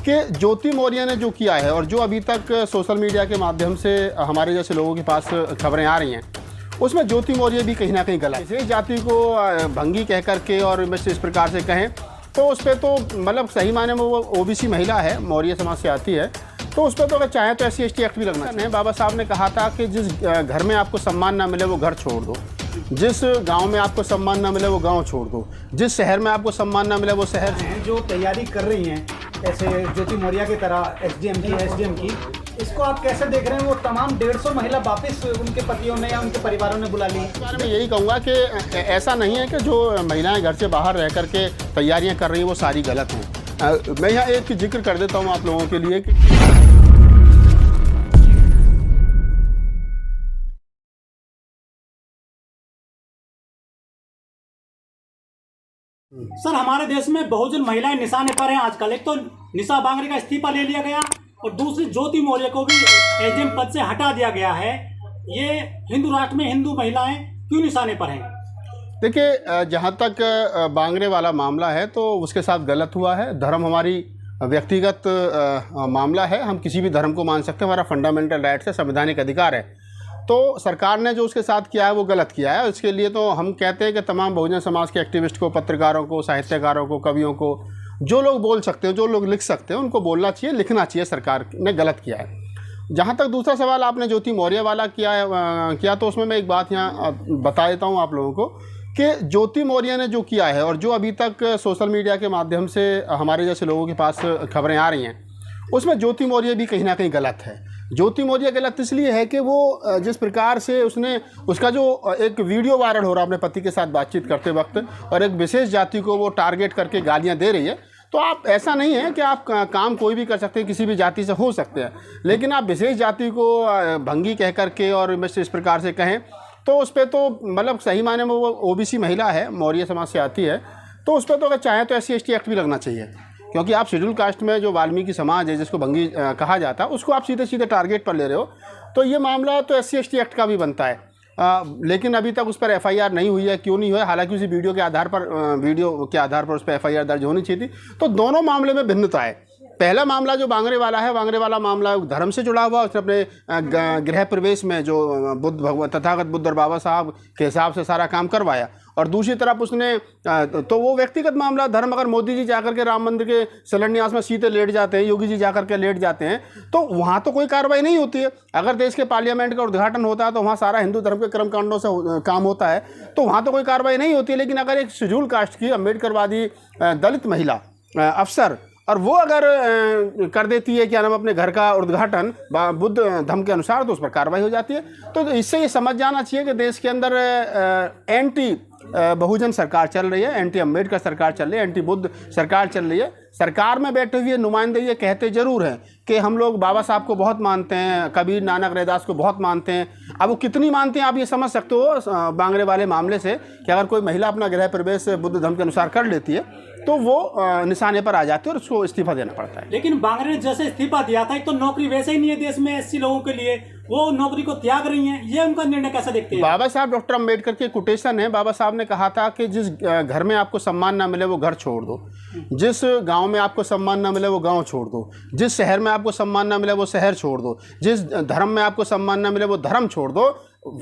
कि ज्योति मौर्य ने जो किया है और जो अभी तक सोशल मीडिया के माध्यम से हमारे जैसे लोगों के पास खबरें आ रही हैं, उसमें ज्योति मौर्य भी कहीं ना कहीं गलत है। विशेष जाति को भंगी कह करके और इस प्रकार से कहें तो उस पर तो मतलब सही मायने में वो ओबीसी महिला है, मौर्य समाज से आती है, तो उस पर तो अगर चाहे तो SC/ST एक्ट भी लगना चाहिए। बाबा साहब ने कहा था कि जिस घर में आपको सम्मान ना मिले वो घर छोड़ दो, जिस गांव में आपको सम्मान ना मिले वो गांव छोड़ दो, जिस शहर में आपको सम्मान ना मिले वो शहर। जो तैयारी कर रही हैं ऐसे ज्योति मौर्य की तरह SDM की, इसको आप कैसे देख रहे हैं? वो तमाम 150 महिला वापस उनके पतियों ने या उनके परिवारों ने बुला ली। मैं यही कहूँगा कि ऐसा नहीं है कि जो महिलाएं घर से बाहर रह करके तैयारियां कर रही हैं वो सारी गलत हैं। मैं यहाँ एक जिक्र कर देता हूँ आप लोगों के लिए कि सर, हमारे देश में बहुजन महिलाएं निशाने पर हैं आजकल। एक तो निशा बांगरे का इस्तीफा ले लिया गया और दूसरी ज्योति मौर्य को भी SDM पद से हटा दिया गया है। ये हिंदू राष्ट्र में हिंदू महिलाएं क्यों निशाने पर हैं? देखिए, जहाँ तक बांगरे वाला मामला है तो उसके साथ गलत हुआ है। धर्म हमारी व्यक्तिगत मामला है, हम किसी भी धर्म को मान सकते हैं, हमारा फंडामेंटल राइट्स है, संवैधानिक अधिकार है। तो सरकार ने जो उसके साथ किया है वो गलत किया है। इसके लिए तो हम कहते हैं कि तमाम बहुजन समाज के एक्टिविस्ट को, पत्रकारों को, साहित्यकारों को, कवियों को, जो लोग बोल सकते हैं, जो लोग लिख सकते हैं, उनको बोलना चाहिए, लिखना चाहिए। सरकार ने गलत किया है। जहाँ तक दूसरा सवाल आपने ज्योति मौर्य वाला किया तो उसमें मैं एक बात यहाँ बता देता हूँ आप लोगों को कि ज्योति मौर्य ने जो किया है और जो अभी तक सोशल मीडिया के माध्यम से हमारे जैसे लोगों के पास खबरें आ रही हैं, उसमें ज्योति मौर्य भी कहीं ना कहीं गलत है। ज्योति मौर्य गलत इसलिए है कि वो जिस प्रकार से उसका जो एक वीडियो वायरल हो रहा है अपने पति के साथ बातचीत करते वक्त और एक विशेष जाति को वो टारगेट करके गालियां दे रही है, तो आप ऐसा नहीं है कि आप काम कोई भी कर सकते हैं, किसी भी जाति से हो सकते हैं, लेकिन आप विशेष जाति को भंगी कह करके और इस प्रकार से कहें तो उस पर तो मतलब सही मायने में वो ओबीसी महिला है, मौर्य समाज से आती है, तो उस पर तो अगर चाहे तो SC/ST एक्ट भी लगना चाहिए। क्योंकि आप शेड्यूल कास्ट में जो वाल्मीकि समाज है जिसको भंगी कहा जाता है, उसको आप सीधे सीधे टारगेट पर ले रहे हो, तो ये मामला तो SC/ST एक्ट का भी बनता है। लेकिन अभी तक उस पर FIR नहीं हुई है। क्यों नहीं हुआ है? हालांकि उसी वीडियो के आधार पर उस पर FIR दर्ज होनी चाहिए थी। तो दोनों मामले में भिन्नता है। पहला मामला जो बांगरे वाला है, बांगरे वाला मामला धर्म से जुड़ा हुआ, उसने अपने गृह प्रवेश में जो तथागत बुद्ध और बाबा साहब के हिसाब से सारा काम करवाया, और दूसरी तरफ उसने तो वो व्यक्तिगत मामला धर्म, अगर मोदी जी जाकर के राम मंदिर के शिलान्यास में सीधे लेट जाते हैं, योगी जी जाकर के लेट जाते हैं, तो वहाँ तो कोई कार्रवाई नहीं होती है। अगर देश के पार्लियामेंट का उद्घाटन होता है तो वहाँ सारा हिंदू धर्म के कर्मकांडों से काम होता है, तो वहाँ तो कोई कार्रवाई नहीं होती है। लेकिन अगर एक शेड्यूल कास्ट की अम्बेडकरवादी दलित महिला अफसर और वो अगर कर देती है क्या नाम अपने घर का उद्घाटन बुद्ध धर्म के अनुसार, तो उस पर कार्रवाई हो जाती है। तो इससे ये समझ जाना चाहिए कि देश के अंदर एंटी बहुजन सरकार चल रही है, एंटी अम्बेडकर सरकार चल रही है, एंटी बुद्ध सरकार चल रही है। सरकार में बैठे हुए नुमाइंदे ये कहते जरूर हैं कि हम लोग बाबा साहब को बहुत मानते हैं, कबीर नानक रैदास को बहुत मानते हैं। अब वो कितनी मानते हैं आप ये समझ सकते हो बांगरे वाले मामले से कि अगर कोई महिला अपना गृह प्रवेश बुद्ध धर्म के अनुसार कर लेती है तो वो निशाने पर आ जाती है और उसको इस्तीफा देना पड़ता है। लेकिन बांगरे ने जैसे इस्तीफा दिया था, एक तो नौकरी वैसे ही नहीं है देश में SC लोगों के लिए, वो नौकरी को त्याग रही हैं, ये उनका निर्णय कैसे देखते हैं? बाबा साहब डॉक्टर अम्बेडकर की कोटेशन है। बाबा साहब ने कहा था कि जिस घर में आपको सम्मान ना मिले वो घर छोड़ दो, जिस गांव में आपको सम्मान ना मिले वो गांव छोड़ दो, जिस शहर में आपको सम्मान ना मिले वो शहर छोड़ दो, जिस धर्म में आपको सम्मान ना मिले वो धर्म छोड़ दो।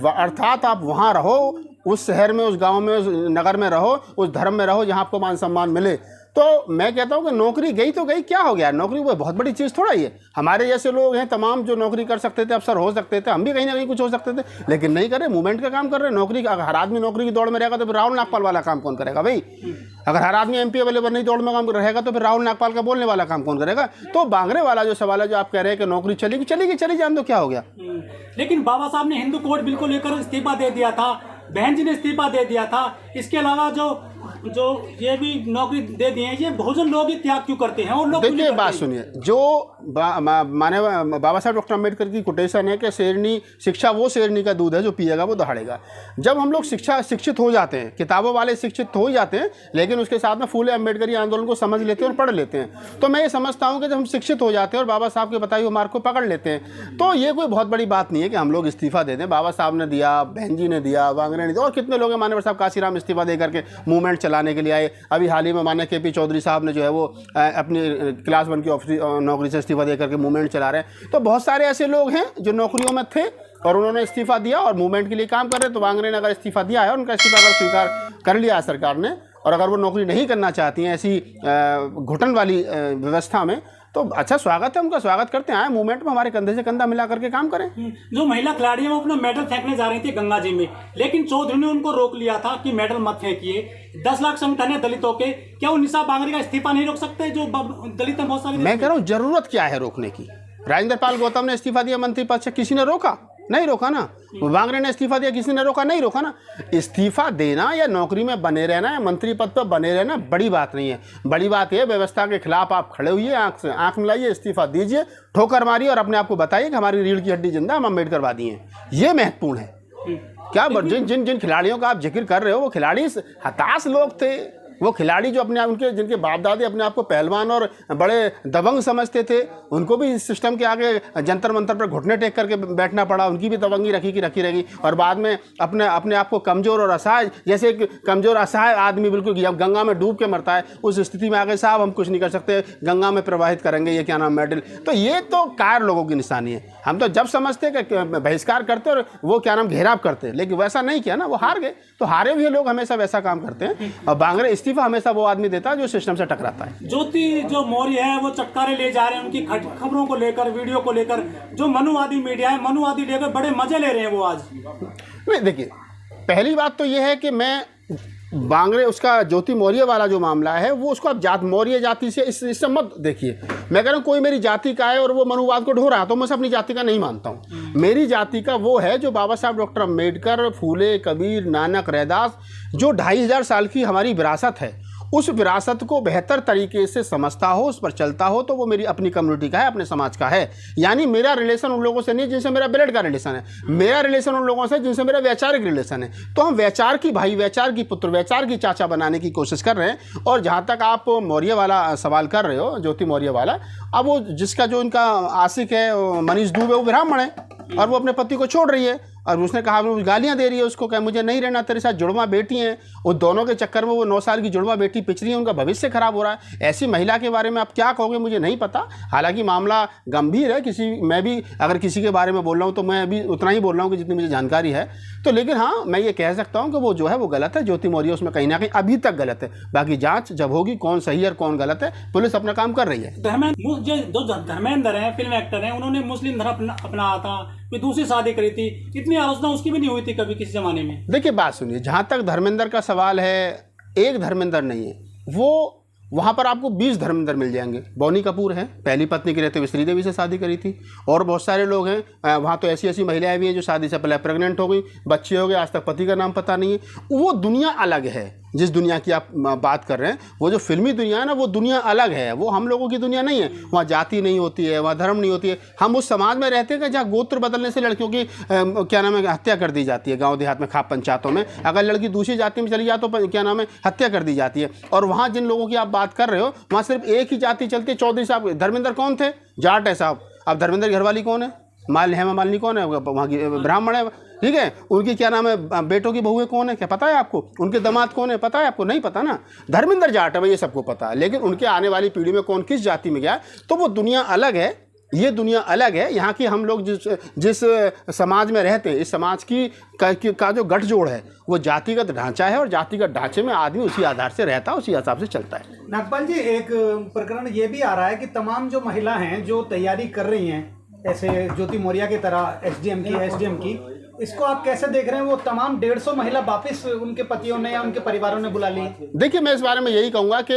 अर्थात आप वहाँ रहो, उस शहर में, उस गांव में, उस नगर में रहो, उस धर्म में रहो जहाँ आपको मान सम्मान मिले। तो मैं कहता हूँ कि नौकरी गई तो गई, क्या हो गया? नौकरी वो बहुत बड़ी चीज़ थोड़ा ही है। हमारे जैसे लोग हैं तमाम जो नौकरी कर सकते थे, अफसर हो सकते थे, हम भी कहीं ना कहीं कुछ हो सकते थे, लेकिन नहीं करे, मूवमेंट का काम कर रहे हैं। नौकरी का हर आदमी नौकरी की दौड़ में रहेगा तो फिर राहुल नागपाल वाला काम कौन करेगा भाई? अगर हर आदमी MP अवेलेबल नहीं दौड़ में काम रहेगा तो फिर राहुल नागपाल का बोलने वाला काम कौन करेगा? तो बांगरे वाला जो सवाल है, जो आप कह रहे हैं कि नौकरी चली जान दो, क्या हो गया? लेकिन बाबा साहब ने हिंदू कोड बिल को लेकर इस्तीफा दे दिया था, बहन जी ने इस्तीफा दे दिया था। इसके अलावा जो ये भी नौकरी दे दिए हैं, ये बहुजन लोग ही त्याग क्यों करते हैं? और लोग देखिए, बात सुनिए, जो माने बाबा साहब डॉक्टर अम्बेडकर की कोटेशन है कि शेरनी शिक्षा वो शेरनी का दूध है, जो पिएगा वो दहाड़ेगा। जब हम लोग शिक्षित हो जाते हैं, किताबों वाले शिक्षित हो ही जाते हैं, लेकिन उसके साथ में फूले अम्बेडकरी आंदोलन को समझ लेते हैं और पढ़ लेते हैं। तो मैं ये समझता हूँ कि जब हम शिक्षित हो जाते हैं और बाबा साहब के बताई हुए मार्ग को पकड़ लेते हैं, तो ये कोई बहुत बड़ी बात नहीं है कि हम लोग इस्तीफा दे दें। बाबा साहब ने दिया, बहन जी ने दिया, बांगरे ने दिया, और कितने लोग हैं, मान्यवर साहब काशीराम इस्तीफा दे करके मूवमेंट चला चलाने के लिए आए। अभी हाल ही में माने KP चौधरी साहब ने जो है वो अपनी क्लास 1 की ऑफिस नौकरी से इस्तीफा दे करके मूवमेंट चला रहे हैं। तो बहुत सारे ऐसे लोग हैं जो नौकरियों में थे और उन्होंने इस्तीफा दिया और मूवमेंट के लिए काम कर रहे। तो बांगरे ने अगर इस्तीफा दिया है, उनका इस्तीफा अगर स्वीकार कर लिया है सरकार ने, और अगर वो नौकरी नहीं करना चाहती हैं ऐसी घुटन वाली व्यवस्था में, तो अच्छा स्वागत है, उनका स्वागत करते हैं। आए मूवमेंट में हमारे कंधे से कंधा मिला करके काम करें। जो महिला खिलाड़ी वो अपना मेडल फेंकने जा रही थी गंगा जी में, लेकिन चौधरी ने उनको रोक लिया था कि मेडल मत फेंकिए। 10 लाख संगठन है दलितों के, क्या वो निशा बांगरे का इस्तीफा नहीं रोक सकते? जो दलित हैं बहुत सारे। मैं कह रहा हूँ जरूरत क्या है रोकने की? राजेंद्र पाल गौतम ने इस्तीफा दिया मंत्री पद से, किसी ने रोका? नहीं रोका ना। बांगरे ने इस्तीफा दिया, किसी ने रोका? नहीं रोका ना। इस्तीफा देना या नौकरी में बने रहना या मंत्री पद पर बने रहना बड़ी बात नहीं है। बड़ी बात है व्यवस्था के खिलाफ आप खड़े हुए, आंख से आंख मिलाइए, इस्तीफा दीजिए, ठोकर मारिए और अपने आप को बताइए कि हमारी रीढ़ की हड्डी जिंदा, हम अम्बेडकरवादी हैं। ये महत्वपूर्ण है। क्या जिन खिलाड़ियों का आप जिक्र कर रहे हो वो खिलाड़ी हताश लोग थे। वो खिलाड़ी जो अपने आप उनके जिनके बाप दादे अपने आप को पहलवान और बड़े दबंग समझते थे, उनको भी इस सिस्टम के आगे जंतर मंतर पर घुटने टेक करके बैठना पड़ा। उनकी भी दबंगी रखी रहेगी और बाद में अपने आप को कमज़ोर और असहाय, जैसे एक कमज़ोर असहाय आदमी बिल्कुल जब गंगा में डूब के मरता है उस स्थिति में आगे साहब हम कुछ नहीं कर सकते, गंगा में प्रवाहित करेंगे, ये क्या नाम मेडल। तो ये तो कायर लोगों की निशानी है। हम तो जब समझते कि बहिष्कार करते और वो क्या नाम घेराव करते, लेकिन वैसा नहीं किया ना, वो हार गए। तो हारे हुए लोग हमेशा वैसा काम करते हैं और बांगरे इस्तीफा हमेशा वो आदमी देता है जो सिस्टम से टकराता है। ज्योति जो मौर्य है वो चटकारे ले जा रहे हैं उनकी खबरों को लेकर, वीडियो को लेकर। जो मनुवादी मीडिया है, मनुवादी लेकर बड़े मजे ले रहे हैं वो आज। नहीं देखिए, पहली बात तो ये है कि मैं बांगरे उसका ज्योति मौर्य वाला जो मामला है वो उसको आप मौर्य जाति से इससे मत देखिए। मैं कह रहा हूँ कोई मेरी जाति का है और वो मनुवाद को ढो रहा है तो मैं अपनी जाति का नहीं मानता हूँ। मेरी जाति का वो है जो बाबा साहब डॉक्टर अम्बेडकर, फूले, कबीर, नानक, रैदास, जो 2500 साल की हमारी विरासत है, उस विरासत को बेहतर तरीके से समझता हो, उस पर चलता हो, तो वो मेरी अपनी कम्युनिटी का है, अपने समाज का है। यानी मेरा रिलेशन उन लोगों से नहीं जिनसे मेरा ब्लड का रिलेशन है, मेरा रिलेशन उन लोगों से जिनसे मेरा वैचारिक रिलेशन है। तो हम वैचार की भाई, वैचार की पुत्र, वैचार की चाचा बनाने की कोशिश कर रहे हैं। और जहाँ तक आप मौर्य वाला सवाल कर रहे हो, ज्योति मौर्य वाला, अब वो जिसका जो इनका आशिक है मनीष दुबे, वो ब्राह्मण है और वो अपने पति को छोड़ रही है और उसने कहा, वो गालियां दे रही है उसको, कहा मुझे नहीं रहना तेरे साथ, जुड़वा बेटी हैं, उन दोनों के चक्कर में वो 9 साल की जुड़वा बेटी पिछ रही है, उनका भविष्य खराब हो रहा है। ऐसी महिला के बारे में आप क्या कहोगे मुझे नहीं पता। हालांकि मामला गंभीर है, मैं भी अगर किसी के बारे में बोल रहा हूँ तो मैं भी उतना ही बोल रहा हूँ कि जितनी मुझे जानकारी है। तो लेकिन हाँ, मैं ये कह सकता हूँ कि वो जो है वो गलत है, ज्योति मौर्य उसमें कहीं ना कहीं अभी तक गलत है। बाकी जाँच जब होगी कौन सही है और कौन गलत है, पुलिस अपना काम कर रही है। धर्मेंद्र हैं, फिल्म एक्टर हैं, उन्होंने मुस्लिम धर्म अपनाया था, फिर दूसरी शादी करी थी, इतनी आलोचना उसकी भी नहीं हुई थी कभी किसी जमाने में। देखिए बात सुनिए, जहाँ तक धर्मेंद्र का सवाल है, एक धर्मेंद्र नहीं है वो, वहाँ पर आपको 20 धर्मेंद्र मिल जाएंगे। बौनी कपूर है, पहली पत्नी के रहते हुए श्रीदेवी से शादी करी थी, और बहुत सारे लोग हैं वहाँ। तो ऐसी महिलाएं भी हैं जो शादी से पहले प्रेग्नेंट हो गई, बच्चे हो गए, आज तक पति का नाम पता नहीं है। वो दुनिया अलग है जिस दुनिया की आप बात कर रहे हैं। वो जो फिल्मी दुनिया है ना, वो दुनिया अलग है, वो हम लोगों की दुनिया नहीं है। वहाँ जाति नहीं होती है, वहाँ धर्म नहीं होती है। हम उस समाज में रहते हैं कि जहाँ गोत्र बदलने से लड़कियों की क्या नाम है हत्या कर दी जाती है। गाँव देहात में, खाप पंचायतों में अगर लड़की दूसरी जाति में चली जाए तो क्या नाम है हत्या कर दी जाती है। और वहाँ जिन लोगों की आप बात कर रहे हो, वहाँ सिर्फ एक ही जाति चलती है। चौधरी साहब, धर्मेंद्र कौन थे? जाट है साहब। अब धर्मेंद्र की घरवाली कौन है? हेमा मालिनी कौन है? वहाँ की ब्राह्मण है, ठीक है। उनकी क्या नाम है बेटों की बहुएं कौन है, क्या पता है आपको? उनके दामाद कौन है, पता है आपको? नहीं पता ना। धर्मेंद्र जाट है, ये सबको पता है, लेकिन उनके आने वाली पीढ़ी में कौन किस जाति में गया, तो वो दुनिया अलग है, ये दुनिया अलग है। यहाँ की हम लोग जिस समाज में रहते हैं, इस समाज का जो गठजोड़ है वो जातिगत ढांचा है, और जातिगत ढांचे में आदमी उसी आधार से रहता है, उसी हिसाब से चलता है। नागपाल जी, एक प्रकरण ये भी आ रहा है कि तमाम जो महिला हैं जो तैयारी कर रही हैं, ऐसे ज्योति मौर्य की तरह एसडीएम की, इसको आप कैसे देख रहे हैं? वो तमाम 150 महिला वापस उनके पतियों ने या उनके परिवारों ने बुला ली। देखिए, मैं इस बारे में यही कहूँगा कि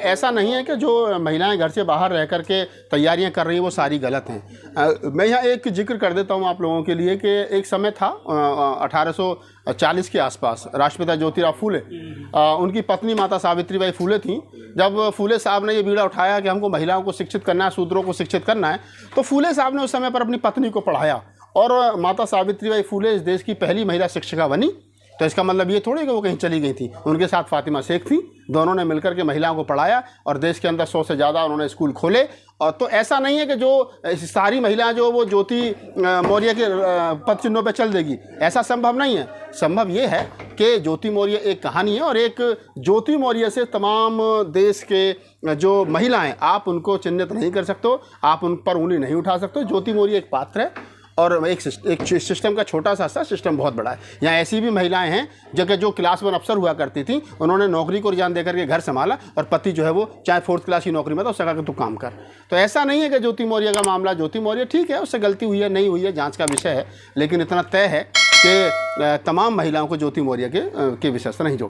ऐसा नहीं है कि जो महिलाएं घर से बाहर रह करके तैयारियां कर रही हैं वो सारी गलत हैं। मैं यहाँ एक जिक्र कर देता हूँ आप लोगों के लिए कि एक समय था 1840 के आसपास, राष्ट्रपिता ज्योतिराव फूले, उनकी पत्नी माता सावित्रीबाई फूले थी। जब फूले साहब ने ये बीड़ा उठाया कि हमको महिलाओं को शिक्षित करना है, शूद्रों को शिक्षित करना है, तो फूले साहब ने उस समय पर अपनी पत्नी को पढ़ाया और माता सावित्रीबाई फूले इस देश की पहली महिला शिक्षिका बनी। तो इसका मतलब ये थोड़ी कि वो कहीं चली गई थी। उनके साथ फातिमा शेख थी, दोनों ने मिलकर के महिलाओं को पढ़ाया और देश के अंदर 100 से ज़्यादा उन्होंने स्कूल खोले। और तो ऐसा नहीं है कि जो सारी महिलाएं जो वो ज्योति मौर्य के पद चिन्हों पर चल देगी, ऐसा संभव नहीं है। संभव ये है कि ज्योति मौर्य एक कहानी है और एक ज्योति मौर्य से तमाम देश के जो महिलाएं, आप उनको चिन्हित नहीं कर सकते हो, आप उन पर उंगली नहीं उठा सकते हो। ज्योति मौर्य एक पात्र है और एक सिस्टम का छोटा सा सिस्टम बहुत बड़ा है। यहाँ ऐसी भी महिलाएं हैं जो क्लास 1 अफसर हुआ करती थी, उन्होंने नौकरी को रिजाइन देकर के घर संभाला और पति जो है वो चाहे 4th क्लास की नौकरी में था, उससे कहा कि तू काम कर। तो ऐसा नहीं है कि ज्योति मौर्य का मामला, ज्योति मौर्य ठीक है, उससे गलती हुई है नहीं हुई है जांच का विषय है, लेकिन इतना तय है कि तमाम महिलाओं को ज्योति मौर्य के विषय से नहीं जोड़ा।